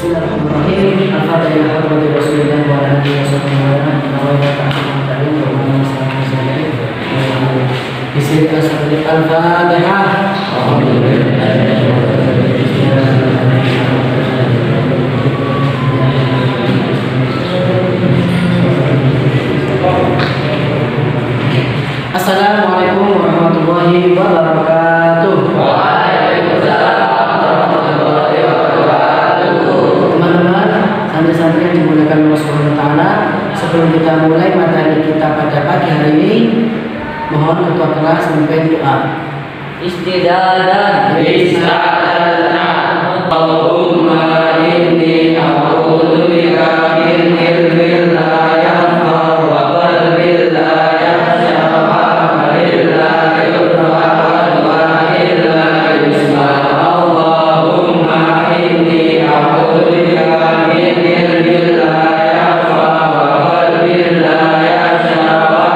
Bismillahirrahmanirrahim. Al-Fatihah warahmatullahi Rasulillah wa ala alihi wa Assalamualaikum warahmatullahi wabarakatuh. Santri-santri yang dimuliakan Allah Subhanahu wa taala, sebelum kita mulai materi kita pada pagi hari ini, mohon ketua kelas memimpin doa. Istidadan Allahumma inni a'udzu bika min ilmin la yanfa' wa qalbin la yakhsha wa la yurfa' wa illa yusma'. Allahumma inni a'udzu bika min ilmin la yanfa' wa qalbin la yakhsha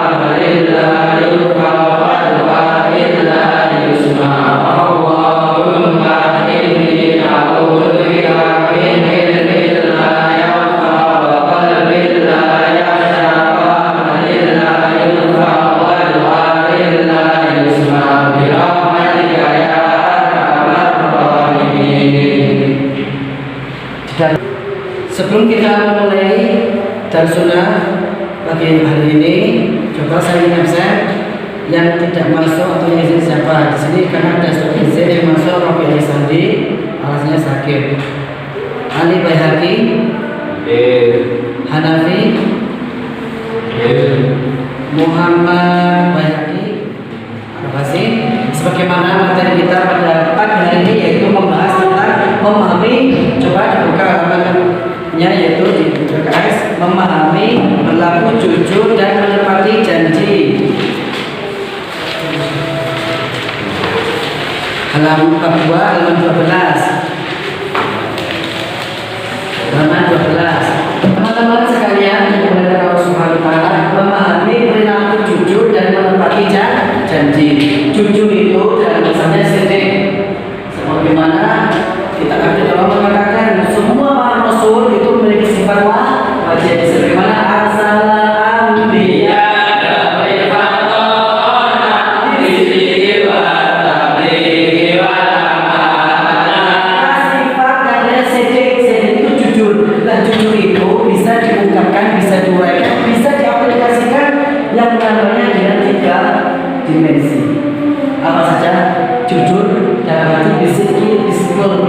wa la yurfa' wa illa yusma'. Allahumma inni a'udzu bika min ilmin la yanfa' wa qalbin la yakhsha wa la yurfa' wa illa yusma' bi rahmatika ya arhamar rahimin. Dan sebelum kita memulai darsunnah pagi hari ini, coba saya ingin absen yang tidak masuk atau yang izin siapa di sini, karena ada satu izin yang masuk Rabi Sandi alasnya sakit. Ali Baihaqi, Hanafi, Muhammad Baihaqi, Al-Basi. Sebagaimana materi kita pada pagi hari ini, yaitu membahas tentang memahami, coba dibuka halamannya, yaitu di PKS, memahami, berlaku jujur dan menepati janji. Halaman 42, halaman 12. Halaman 12. Teman-teman sekalian yang dimuliakan Allah Subhanahu wa taala, memahami perilaku jujur dan menepati janji. Jujur itu dalam bahasanya sidik. Sebagaimana kita kafir Allah mengatakan semua para rasul itu memiliki sifat wajib. Sebagaimana arsala anbiya bisa diuraikan, bisa diaplikasikan yang namanya dengan 3 dimensi. Apa saja? Jujur dalam hati, bisikul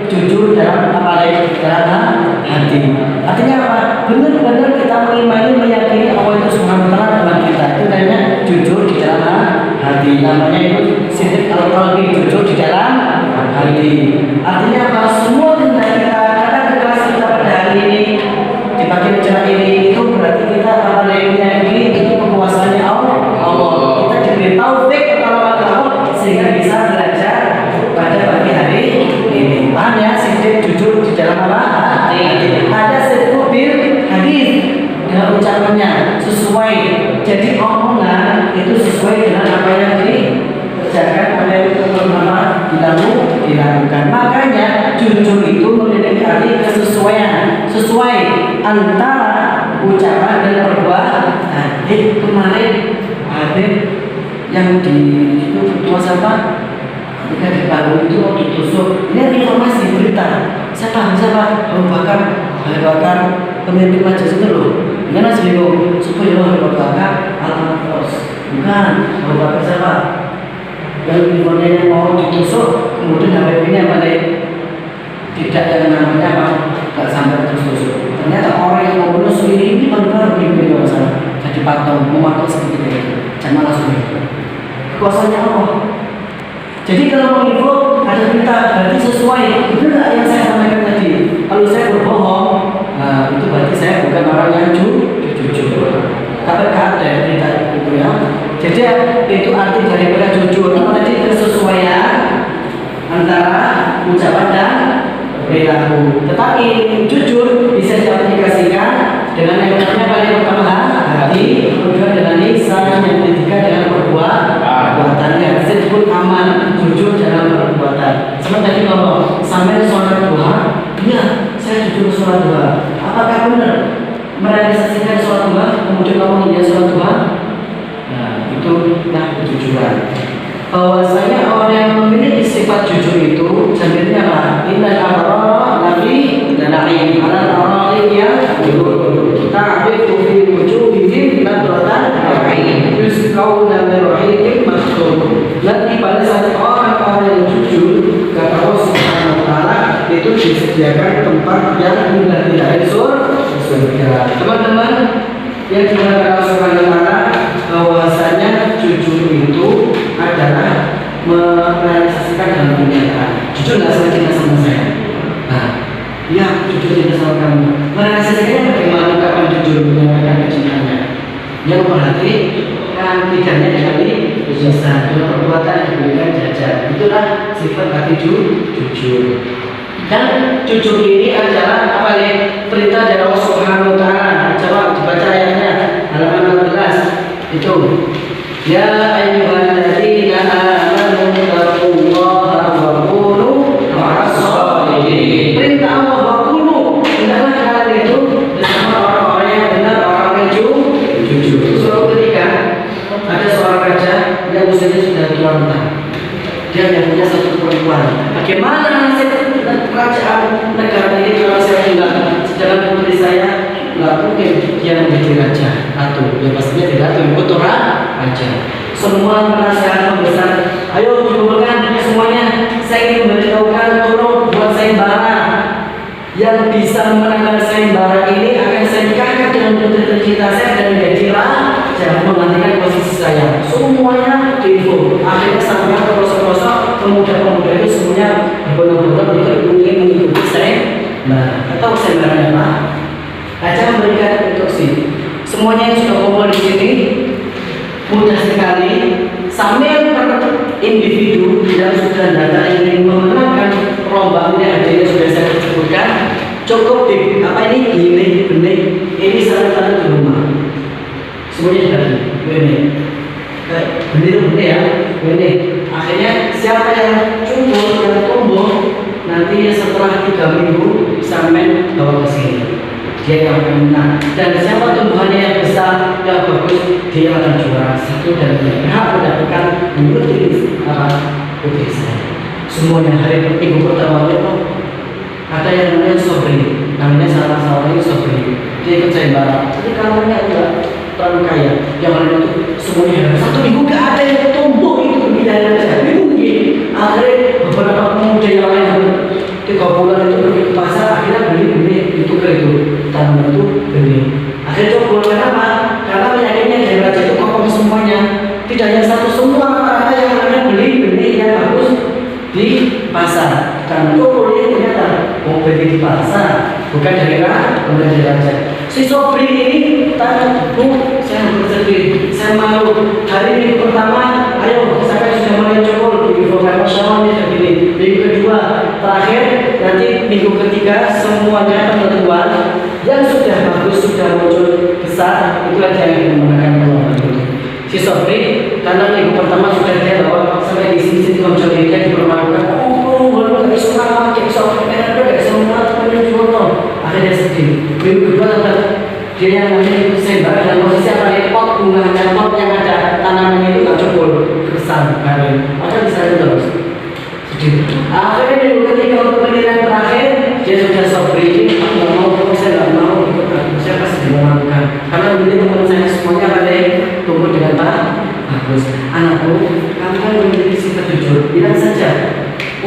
jujur dalam apa lain? Dalam hati. Artinya apa? Benar-benar kita mengimani, meyakini Allah itu Subhanahu wa taala Tuhan kita. Itu namanya jujur di dalam hati. Namanya itu sidik al-qalbi, jujur di dalam hati. Artinya apa? Semua tentang kita, kata keras kita pada hari ini, di pagi acara ini, itu berarti kita apa lainnya ini itu kekuasaannya Allah. Kita diberi taufik pertolongan Allah sehingga bisa belajar pada pagi hari ini. Paham ya? Sidik jujur di dalam apa? Ada sebuah hadis dengan ucapannya sesuai. Jadi omongan itu sesuai dengan apa yang dikerjakan oleh dilakukan. Makanya jujur itu memiliki arti kesesuaian, sesuai antara ucapan dan perbuatan. Kemarin hadir yang di itu ketua siapa? Ketika di Palu itu waktu ditusuk, ini informasi berita. Siapa? Abu Bakar, pemimpin majelis itu loh. Ini masih bingung. Supaya Abu Bakar Al-Mas. Bukan Abu Bakar siapa? Yang informnya mau ditusuk, kemudian HPP-nya balik. Tidak yang namanya apa? Tidak sampai terus-terus. Ternyata orang yang mau menusuk ini benar-benar memimpin masalah. Jadi patung, memakai seperti itu. Jangan langsung itu. Kuasanya Allah. Jadi kalau menginfo ada berita berarti sesuai. Benar yang saya sampaikan tadi. Kalau saya berbohong, itu berarti saya bukan orang yang jujur. KPK ada berita itu ya. Jadi itu arti daripada jujur. Apa tadi? Kesesuaian antara ucapan dan perilaku. Tetapi jujur bisa diaplikasikan dengan yang namanya paling pertama hati, kedua dengan lisan, yang ketiga dengan perbuatannya. Disebut aman, jujur dalam perbuatan. Seperti tadi kalau sampai sholat duha iya saya jujur sholat duha. Apakah benar merealisasikan sholat duha kemudian kamu dia sholat duha? Nah itu kejujuran. Bahwasanya orang yang memiliki sifat jujur itu jaminnya apa? Innal abrara lafi na'im ala al-ara'ik ya'kulun ta'rifu fi wujuhihim nadratan na'im yusqawna min rahiqin makhtum. Nanti pada saat orang-orang yang jujur kata Allah Subhanahu wa taala itu disediakan tempat yang indah tidak surga. Teman-teman yang dimana Allah Subhanahu wa taala bahwasanya jujur itu adalah merealisasikan dalam kenyataan. Jujur nggak sama cinta sama saya? Nah, ya jujur cinta sama kamu. Merealisasikannya bagaimana? Kapan jujur menyampaikan cintanya? Yang berarti kan tidaknya dari bisa dengan perbuatan diberikan jajan. Itulah sifat hati jujur. Dan jujur ini adalah apa nih? Perintah dari Allah Subhanahu wa taala. Coba dibaca ayatnya halaman 16 itu. Ya ayyuhalladzina amanu taqullaha wa qulu ma'as shadiqin. Perintah Allah wa qulu, hendaklah kalian itu bersama orang-orang yang benar, orang yang jujur. Suatu ketika ada seorang raja yang usianya sudah tua renta. Dia hanya punya satu perempuan. Bagaimana nasib kerajaan negara ini kalau saya tinggal? Sedangkan putri saya nggak mungkin dia menjadi raja atau ya pastinya tidak atau putra raja. Semua penasehat pembesar, ayo dikumpulkan semuanya. Saya ingin memberitahukan tolong buat sayembara yang bisa memenangkan sayembara ini akan saya nikahkan dengan putri tercinta saya dan menjadi raja menggantikan posisi saya. Semuanya diinfo. Akhirnya sampai ke pelosok-pelosok pemuda-pemuda itu semuanya berbondong-bondong ingin mengikuti saya. Nah, atau sayembara apa? Raja memberikan instruksi. Semuanya yang sudah kumpul di sini mudah sekali. Sambil individu yang sudah datang ingin memenangkan perlombaan yang ada sudah saya sebutkan, cukup di apa ini gini benih ini satu-satu di rumah. Semuanya sudah benih. Benih ya, benih. Akhirnya siapa yang cukup yang tumbuh nanti setelah 3 minggu sampai bawa ke sini. Dia yang akan menang. Dan siapa tumbuhannya yang besar, yang bagus, dia akan juara satu dan berhak mendapatkan putri putri saya. Semuanya hari minggu pertama itu ada yang namanya Sobri, namanya salah seorang Sobri. Dia ikut sayembara. Jadi kamarnya enggak terlalu kaya. Yang lain itu semuanya satu minggu gak ada yang tumbuh itu tidak ada. Mungkin akhirnya beberapa pemuda yang lain 3 bulan itu pergi ke pasar, akhirnya beli itu ke itu tanaman itu beli. Akhirnya coba kenapa? Karena penyakitnya dari raja itu kokoh semuanya. Tidak hanya satu, semua rata-rata yang namanya beli yang bagus di pasar. Karena itu boleh ternyata mau beli di pasar, bukan dari raja. Si Sobri ini tanya, Bu, saya bersedih, saya malu. Hari ini pertama, ayo saya sudah mulai cokol di program masyarakat ini. Minggu kedua, terakhir, nanti minggu ketiga semuanya penentuan yang sudah bagus, sudah muncul besar, itu aja yang memenangkan perlombaan itu. Si Sobri, karena minggu pertama sudah dia bawa sampai di sini konco dia dipermalukan. Gak bisa ngalah, gak bisa ngalah, gak bisa ngalah, akhirnya sedih. Minggu kedua tetap dia yang namanya sayembara dan posisi apa nih, pot bunganya, pot yang ada tanamannya itu gak cukup besar kali, maka bisa terus sedih. Akhirnya minggu ketiga untuk penilaian terakhir dia sudah Sobri ini, aku gak mau, saya gak mau ikut aku, saya pasti dimalukan karena begini teman saya semuanya pada tumbuh dengan bagus. Anakku, kamu kan memiliki sifat jujur, bilang saja,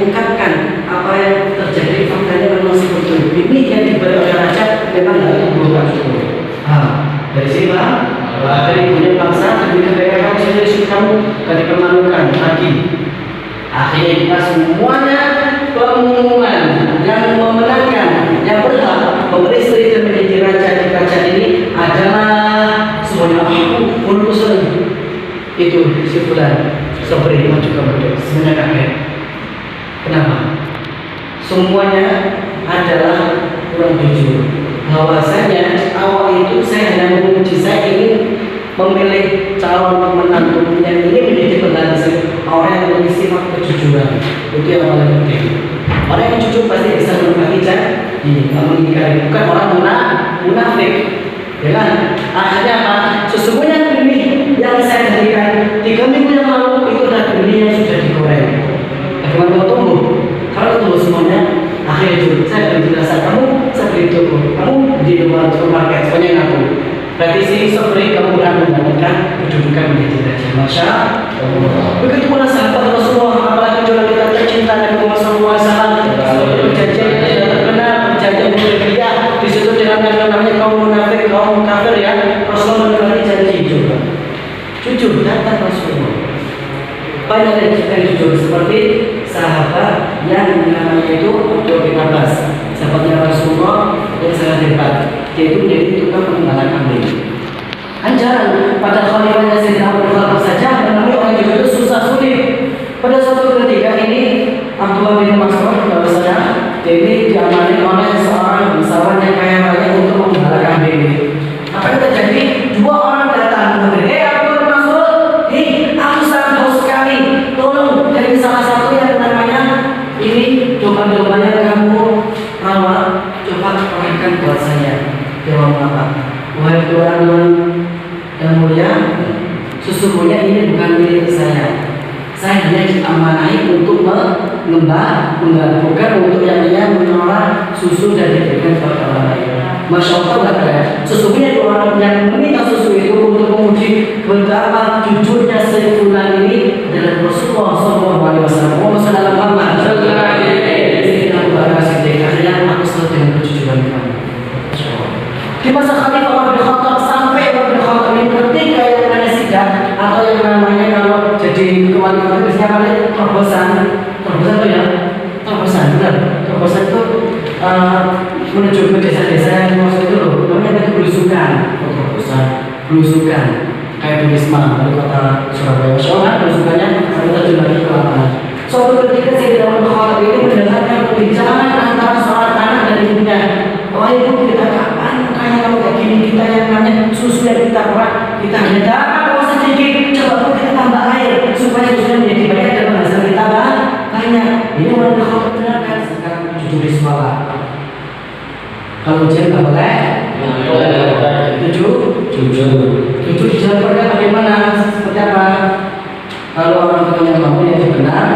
ungkapkan apa yang terjadi, faktanya memang seperti itu. Ini yang diberi oleh raja memang tidak bukan cukup. Dari sini Pak, dari punya bangsa, dari negara kamu sendiri kamu gak dipermalukan lagi. Akhirnya kita semuanya pengumuman yang memenangkan, yang berhak memberi istri dan menjadi raja di kerajaan ini adalah semuanya aku urusan itu si Fulan Sobri maju ke semuanya kaget. Kenapa? Semuanya adalah kurang jujur. Bahwasanya awal itu saya hanya menguji, saya ingin memilih calon menantu yang ini menjadi pengganti orang yang memiliki sifat kejujuran. Itu yang paling penting. Orang yang jujur pasti bisa menempati Nggak mengingkari, bukan orang munafik. Ya kan? Akhirnya apa? Sesungguhnya benih yang saya jadikan 3 minggu yang lalu itu adalah benih yang sudah digoreng. Bagaimana mau tumbuh? Kalau tumbuh semuanya, akhirnya itu saya beri jelasan kamu, saya beri toko, kamu di luar supermarket, semuanya ngaku. Berarti sini sobri kamu akan mendapatkan kedudukan menjadi raja. Masya Allah. Begitu pula sahabat Rasulullah, apalagi kalau kita tercinta Nabi Muhammad SAW, perjanjian kita sudah terkenal, perjanjian Hudaybiyah, di situ dengan yang namanya kaum munafik, kaum kafir ya, Rasulullah memberi janji juga. Jujur datang Rasulullah. Banyak yang kita jujur seperti sahabat yang namanya itu Abdul bin Abbas, sahabatnya Rasulullah yang sangat hebat. Dia itu menjadi tukang penggembala kambing. Kan jarang pada khalifahnya Sayyidina Abu Bakar saja menemui orang juga itu susah sulit. Pada suatu ketika ini Abdullah bin Mas'ud bahwasanya dia ini diamani oleh seorang bangsawan yang kaya raya untuk menggembala kambing. Apa yang terjadi? 2 orang datang memberi, Abdullah bin Mas'ud, aku sangat haus sekali. Tolong dari salah satu yang namanya ini domba-dombanya kamu rawat, coba korbankan buat saya. Dia ngomong apa? Wahai orang yang mulia, sesungguhnya ini bukan milik saya. Saya hanya diamanahi untuk mengembang, bukan untuk yang dia menolak susu dan diberikan kepada orang lain. Masya Allah kata, sesungguhnya orang yang meminta susu itu untuk menguji betapa jujurnya Sayyidina ini adalah Rasulullah SAW. Wassalamu Muhammad. Akhirnya aku selalu dengan kejujuran kamu. Di masa Khalifah Umar bin Khattab sampai Umar bin Khattab ini ketika yang namanya sidang atau yang namanya kalau jadi kewalian biasanya kalian terbosan itu ya benar terbosan itu menuju ke desa-desa yang maksud itu loh namanya belusukan kayak di Wisma dari kota Surabaya. Soalnya belusukannya kami terjun lagi ke lapangan. Suatu ketika saya di dalam Khattab ini mendengarkan pembicaraan antara seorang anak dan ibunya. Wah ibu kita kapan kayak kamu kayak gini, kita yang namanya susu yang kita kurang, kita hanya dapat sedikit, coba kita tambah air supaya susunya menjadi banyak dan menghasilkan kita banyak. Ini orang kalau benar kan sekarang jujur di sekolah. Kalau ujian nggak boleh, jujur dijalankan bagaimana, seperti apa? Kalau orang tuanya kamu yang benar,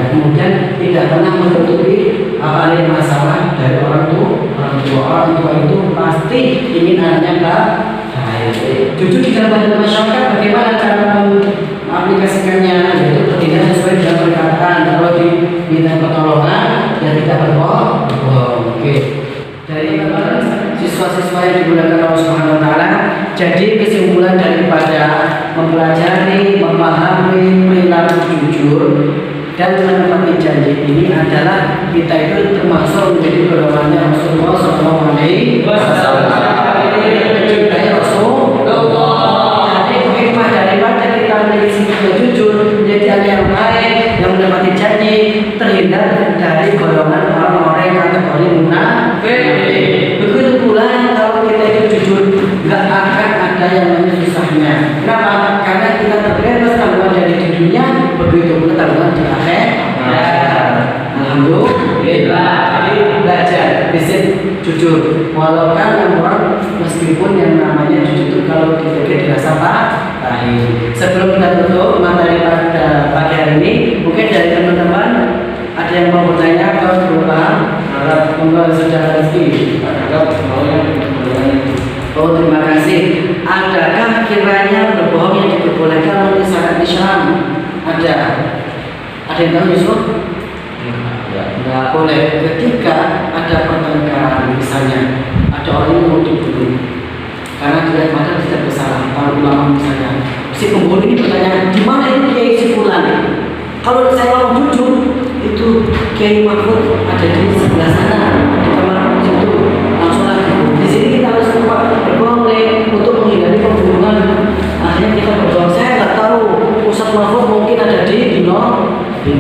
kemudian tidak pernah menutupi apa ada masalah dari orang tua itu pasti ingin anaknya baik. Jujur di dalam masyarakat bagaimana cara mengaplikasikannya, yaitu tidak sesuai dengan perkataan. Kalau diminta pertolongan ya tidak berbohong. Oke. Dari siswa-siswa yang digunakan Allah Subhanahu Wa Taala, jadi kesimpulan daripada mempelajari, memahami perilaku jujur dan menepati janji ini adalah kita itu termasuk menjadi golongannya Rasulullah SAW. Mencintai Rasulullah. Jadi hikmah daripada kita menjadi sifat jujur, menjadi anak yang baik, yang menepati janji, terhindar dari golongan orang-orang yang kategori munafik. Begitu pula kalau kita itu jujur, nggak akan ada yang namanya susahnya. Kenapa? Karena kita terbebas tanggungan dari di dunia, begitu pula tanggungan di akhirat. Alhamdulillah. Jadi belajar prinsip jujur. Walau kan orang meskipun yang namanya jujur itu kalau kita dirasa pahit. Sebelum kita tutup materi pada pagi hari ini, mungkin dari teman-teman ada yang mau bertanya atau belum paham? Monggo saudara Rizky. Oh terima kasih. Adakah kiranya berbohong yang diperbolehkan oleh syariat Islam? Ada yang tahu Yusuf? Tidak boleh. Ketika ada pertengkaran misalnya, ada orang yang mau dibunuh karena dia padahal tidak bersalah. Para ulama misalnya, si pembunuh ini bertanya, di mana itu Kiai si Fulan? Kalau saya ngomong jujur, itu Kiai Mahfud ada di sebelah sana, di kamar situ, langsung lagi. Di sini kita harus berbohong untuk menghindari pembunuhan. Akhirnya kita berbohong. Saya nggak tahu Ustaz Mahfud mungkin ada di Dino ya.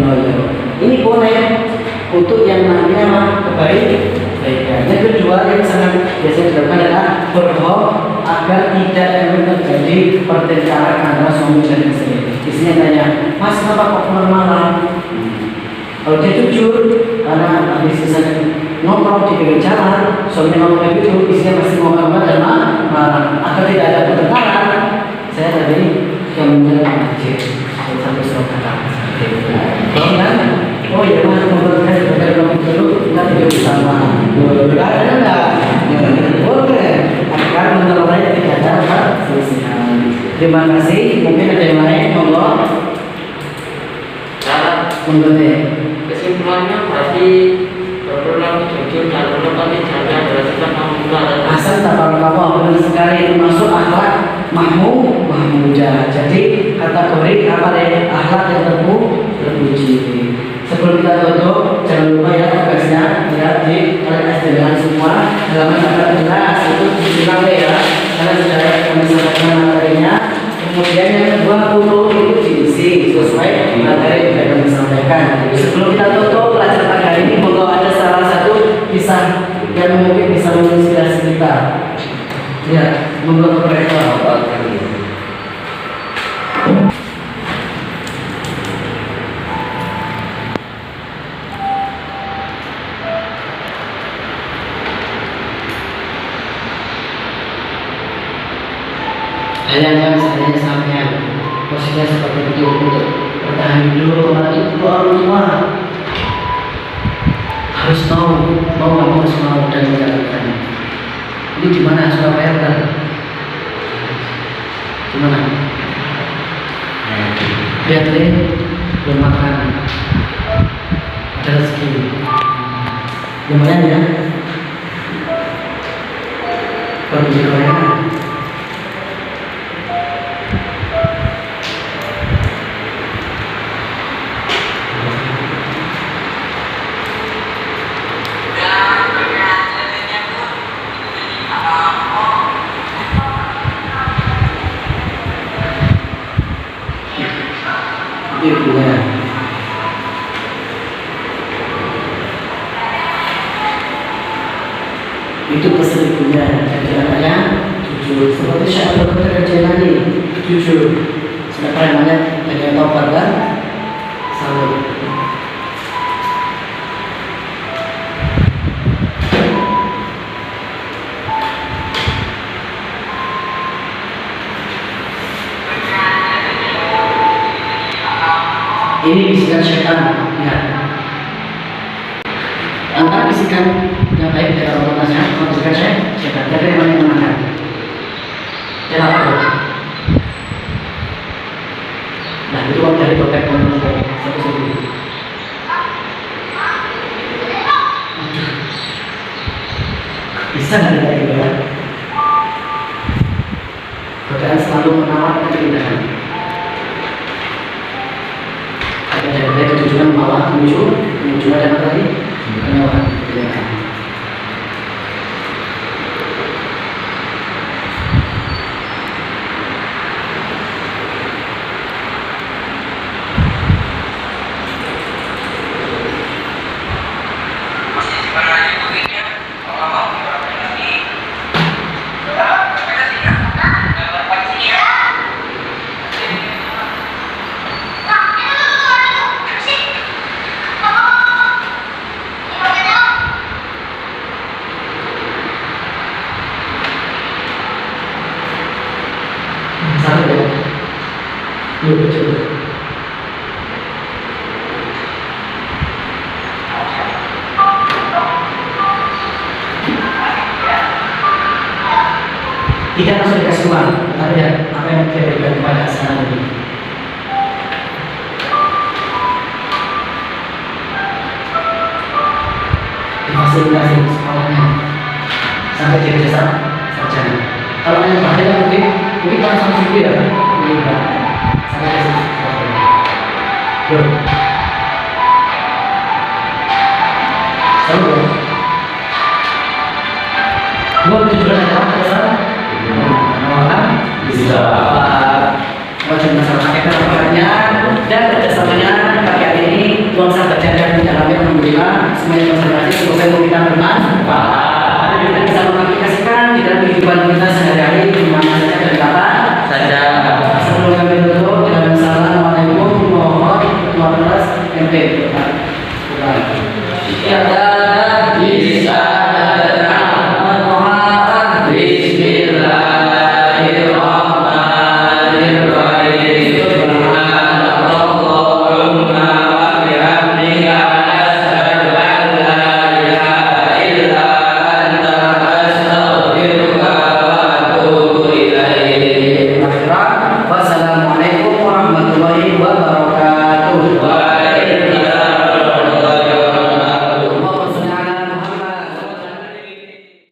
Ini boleh untuk yang namanya kebaikan. Yang kedua yang sangat biasa dilakukan adalah berbohong agar tidak terjadi pertengkaran antara suami dan istri. Istrinya tanya, Mas kenapa kok keluar malam? Kalau dia jujur, karena habis misalnya nonton nongkrong di pinggir jalan, suami ngomong begitu, isinya pasti ngomong dan marah. Agar tidak ada pertengkaran, saya tadi yang menjaga masjid sampai surat kata. Kalau kan, oh ya mas ngobrolkan dari ngomong dulu, nanti dia bersama. Ada enggak? Boleh. Akan menurutnya tidak ada apa? Terima kasih. Mungkin ada yang lain, monggo. Kesimpulannya berarti berperilaku jujur dan menepati janji adalah sifat mahmudah. Asal tabarakallah, benar sekali, termasuk akhlak mahmudah. Jadi kategori apa ya? Akhlak yang terpuji. Sebelum kita tutup, jangan lupa ya tugasnya ya di kalian dengan semua halaman agak jelas itu diulang ya, karena sudah kami sampaikan materinya. Kemudian yang kedua foto itu diisi sesuai materi yang kami sampaikan. Sebelum kita tutup pelajaran pagi hari ini, monggo ada salah satu kisah yang mungkin bisa menginspirasi kita. Ya, monggo mereka. Bayangkan seandainya sampean posisinya seperti itu untuk bertahan hidup itu orang tua harus tahu bahwa harus mau dan menjalankannya. Ini gimana Surabaya kan? Gimana? Lihat deh, belum makan, ada rezeki, lumayan ya. Baru di Korea. Itu keselipnya jalannya jujur seperti Syaikhul Qadir Jailani jujur sedangkan namanya hanya tobat kan salut. Ini bisikan syaitan ya. Antara bisikan yang baik dari Allah Taala, bisikan syaitan dari mana yang menangkan? Jangan apa? Nah itu kan dari topik kontrol satu-satu. Bisa nggak kita itu ya? Godaan selalu menawarkan keindahan. Dari ketujuan malah menuju ada apa tadi? Kemewahan, kebanyakan. Tidak langsung dikasih uang, tapi ya apa yang kita berikan kepada anak ini. Difasilitasi sekolahnya sampai jadi jasa sarjana. Kalau yang bahaya mungkin kalau sama sendiri ya, ini enggak sampai jadi sarjana. Belum. Tahu? Dua tujuan ada apa salah? Bisa wajib masalah pakai perangkatnya dan kerjasamanya pagi hari ini tuang sahabat jaga di dalamnya alhamdulillah semuanya konsentrasi semoga kita bermanfaat dan kita bisa mengaplikasikan di dalam kehidupan kita sehari-hari di mana saja dan kapan saja. Sebelum kami tutup dengan Assalamualaikum warahmatullahi wabarakatuh.